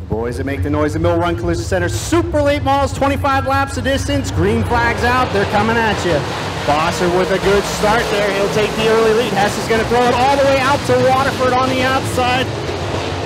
Boys that make the noise, the Mill Run Collision Center. Super late models, 25 laps of distance. Green flags out. They're coming at you. Bosser with a good start there. He'll take the early lead. Hess is going to throw it all the way out to Waterford on the outside.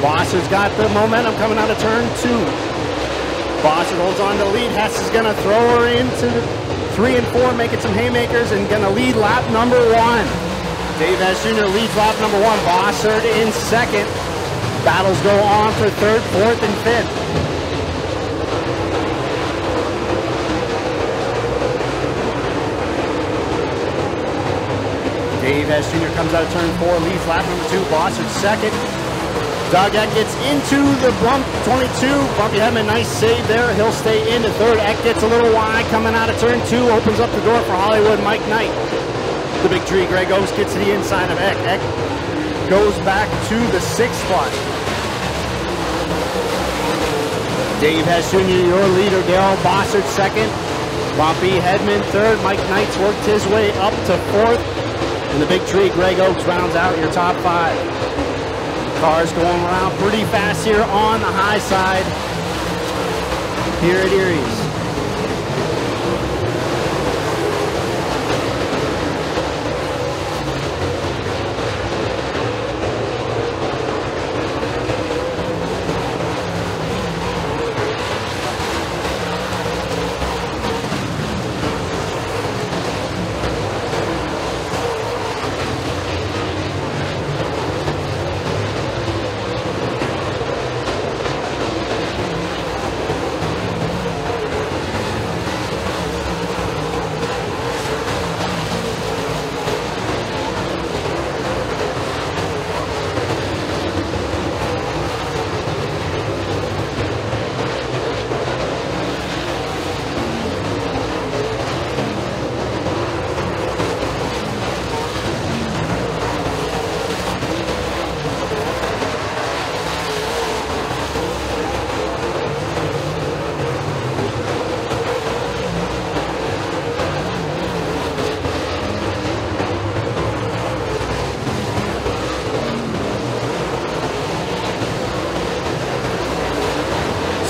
Bosser's got the momentum coming out of turn 2. Bosser holds on to the lead. Hess is going to throw her into 3 and 4, making some haymakers, and going to lead lap number 1. Dave Hess Jr. leads lap number 1. Bosser in second. Battles go on for 3rd, 4th, and 5th. Dave Hess Jr. comes out of turn 4, leads lap number 2. Bosser second. Doug Eck gets into the bump, 22. Bumpy Hedman, nice save there. He'll stay into 3rd. Eck gets a little wide coming out of turn 2. Opens up the door for Hollywood Mike Knight. The big tree, Greg Oaks gets to the inside of Eck. Eck goes back to the 6th spot. Dave Hess Jr., your leader. Darrell Bossert second. Bumpy Hedman 3rd. Mike Knight's worked his way up to 4th. And the big tree, Greg Oaks, rounds out your top 5. Cars going around pretty fast here on the high side here at Erie's.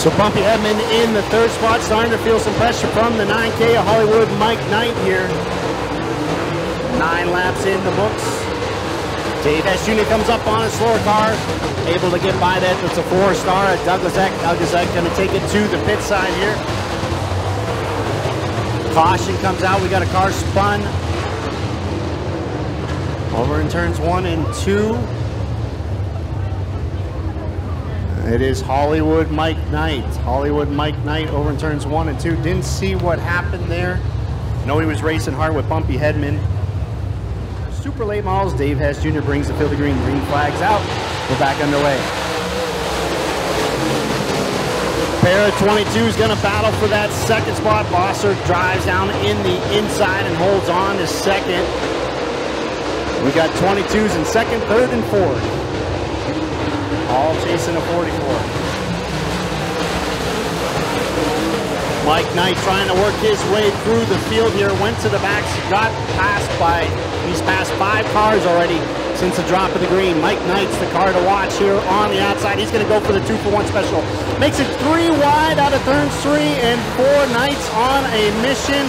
So Bumpy Hedman in the 3rd spot, starting to feel some pressure from the 9K of Hollywood Mike Knight here. 9 laps in the books. Dave Hess Jr. comes up on a slower car, able to get by that. It's a 4-star at Douglas Eck. Douglas Eck going to take it to the pit side here. Caution comes out. We got a car spun over in turns 1 and 2. It is Hollywood Mike Knight. Hollywood Mike Knight over in turns 1 and 2. Didn't see what happened there. Know he was racing hard with Bumpy Hedman. Super late models. Dave Hess Jr. brings the field of green. Green flags out. We're back underway. Pair of 22 is going to battle for that 2nd spot. Bosser drives down in the inside and holds on to 2nd. We got 22s in 2nd, 3rd, and 4th. All chasing a 44. Mike Knight trying to work his way through the field here. Went to the back, got passed by, he's passed 5 cars already since the drop of the green. Mike Knight's the car to watch here on the outside. He's going to go for the 2-for-1 special. Makes it 3 wide out of turns 3 and 4. Knights on a mission.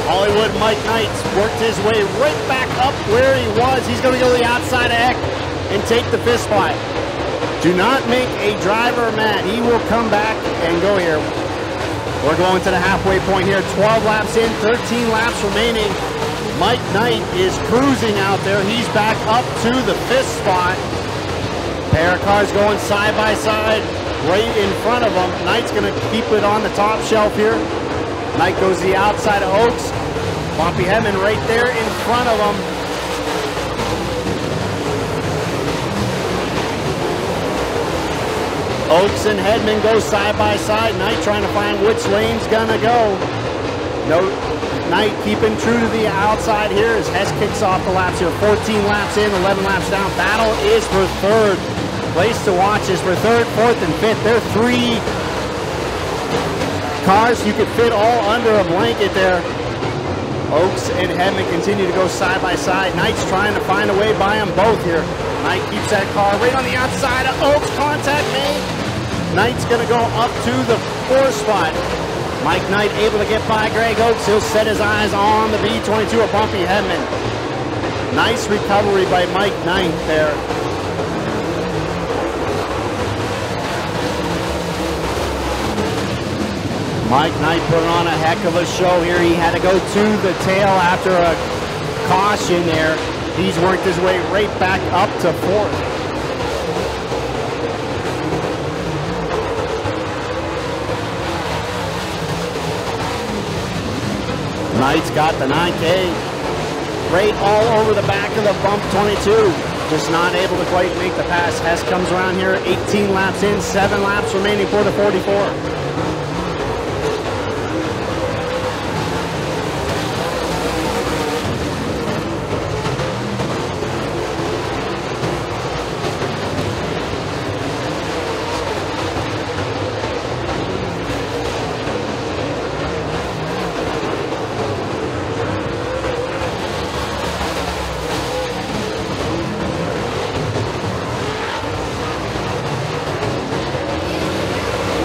Hollywood Mike Knight's worked his way right back up where he was. He's going to go to the outside of Eck and take the 5th spot. Do not make a driver mad. He will come back and go here. We're going to the halfway point here. 12 laps in, 13 laps remaining. Mike Knight is cruising out there. He's back up to the 5th spot. Pair of cars going side by side right in front of him. Knight's going to keep it on the top shelf here. Knight goes to the outside of Oaks. Bumpy Hedman right there in front of him. Oaks and Hedman go side by side. Knight trying to find which lane's gonna go. No, Knight keeping true to the outside here as Hess kicks off the laps here. 14 laps in, 11 laps down. Battle is for 3rd. Place to watch is for 3rd, 4th, and 5th. There are 3 cars you could fit all under a blanket there. Oaks and Hedman continue to go side by side. Knight's trying to find a way by them both here. Knight keeps that car right on the outside of Oaks. Contact made. Knight's going to go up to the 4th spot. Mike Knight able to get by Greg Oakes. He'll set his eyes on the B22 of Bumpy Hedman. Nice recovery by Mike Knight there. Mike Knight put on a heck of a show here. He had to go to the tail after a caution there. He's worked his way right back up to 4th. Knight's got the 9K right all over the back of the bump 22. Just not able to quite make the pass. Hess comes around here 18 laps in, 7 laps remaining for the 44.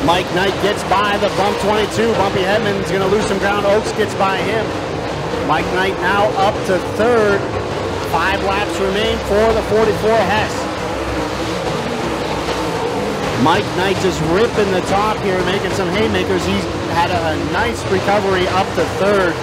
Mike Knight gets by the bump 22. Bumpy Hedman's going to lose some ground. Oakes gets by him. Mike Knight now up to 3rd. 5 laps remain for the 44 Hess. Mike Knight just ripping the top here, making some haymakers. He's had a nice recovery up to 3rd.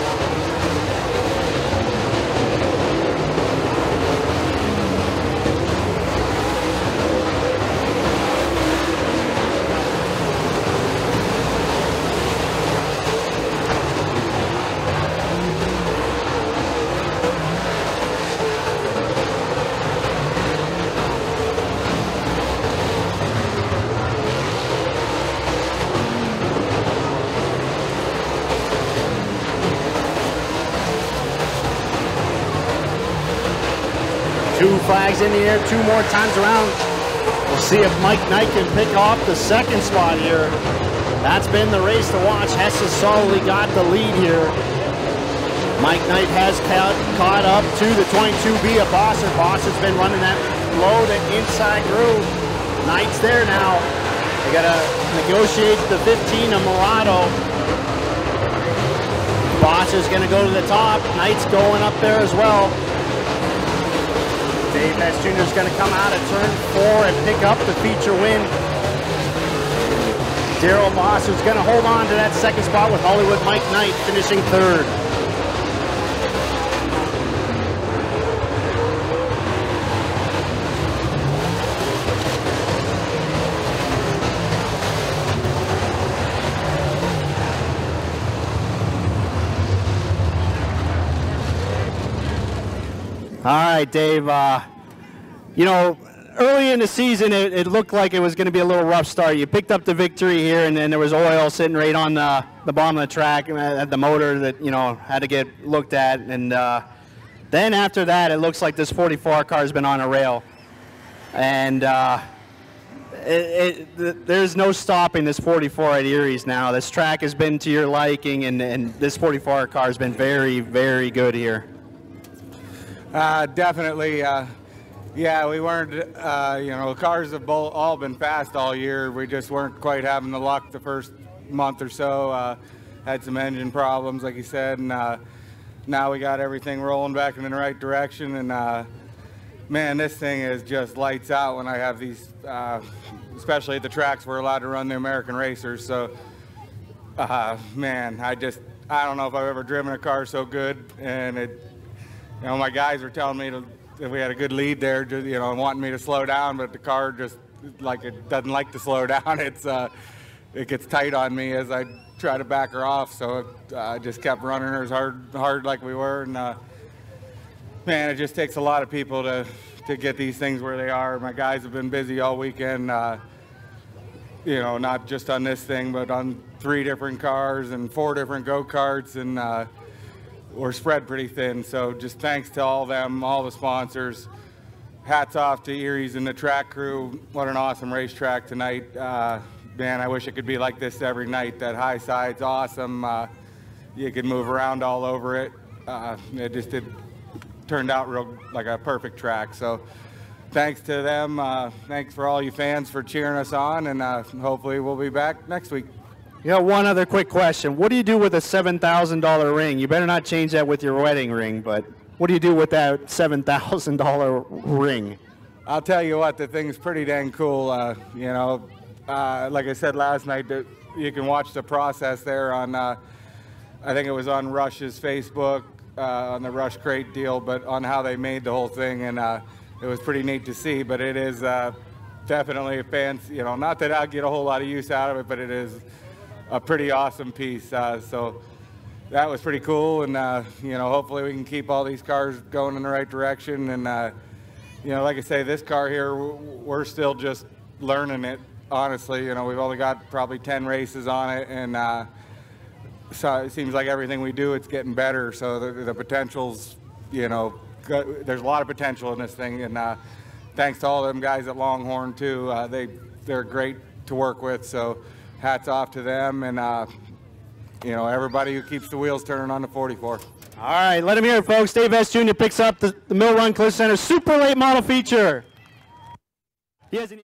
Two flags in the air, 2 more times around. We'll see if Mike Knight can pick off the 2nd spot here. That's been the race to watch. Hess has solidly got the lead here. Mike Knight has caught up to the 22B of Bosser. Bosser's been running that low to inside groove. Knight's there now. They got to negotiate the 15 of Murado. Bosser's going to go to the top. Knight's going up there as well. Dave Hess Jr. is going to come out of turn 4 and pick up the feature win. Darrell Moss is going to hold on to that 2nd spot with Hollywood Mike Knight finishing 3rd. All right, Dave, you know, early in the season, it looked like it was going to be a little rough start. You picked up the victory here, and then there was oil sitting right on the bottom of the track at the motor that, you know, had to get looked at. And then after that, it looks like this 44 car has been on a rail. And there's no stopping this 44 at Erie's now. This track has been to your liking, and this 44 car has been very, very good here. Definitely, yeah, we weren't, you know, cars have all been fast all year. We just weren't quite having the luck the first month or so. Had some engine problems, like you said, and now we got everything rolling back in the right direction. And man, this thing is just lights out when I have these, especially at the tracks we're allowed to run the American racers. So, man, I don't know if I've ever driven a car so good. And you know, my guys were telling me that we had a good lead there, you know, wanting me to slow down, but the car just, like, it doesn't like to slow down. It gets tight on me as I try to back her off, so I just kept running her as hard like we were. And man, it just takes a lot of people to get these things where they are. My guys have been busy all weekend, you know, not just on this thing, but on 3 different cars and 4 different go-karts, and we're spread pretty thin. So just thanks to all them, all the sponsors. Hats off to Erie's and the track crew. What an awesome racetrack tonight. Man, I wish it could be like this every night. That high side's awesome. You could move around all over it. It turned out real like a perfect track. So thanks to them. Thanks for all you fans for cheering us on, and hopefully we'll be back next week. You got one other quick question. What do you do with a $7,000 ring? You better not change that with your wedding ring, but what do you do with that $7,000 ring? I'll tell you what, the thing's pretty dang cool. You know, like I said last night, you can watch the process there on, I think it was on Rush's Facebook, on the Rush Crate deal, but on how they made the whole thing, and it was pretty neat to see. But it is definitely a fancy, you know, not that I get a whole lot of use out of it, but it is a pretty awesome piece. So that was pretty cool, and you know, hopefully we can keep all these cars going in the right direction. And you know, like I say, this car here, we're still just learning it, honestly. You know, we've only got probably 10 races on it, and so it seems like everything we do, it's getting better. So the potential's, you know, there's a lot of potential in this thing, and thanks to all them guys at Longhorn too. They're great to work with, so hats off to them, and you know, everybody who keeps the wheels turning on the 44. All right, let him hear it, folks. Dave S. Jr. picks up the Mill Run Collision Center Super Late Model feature. He has an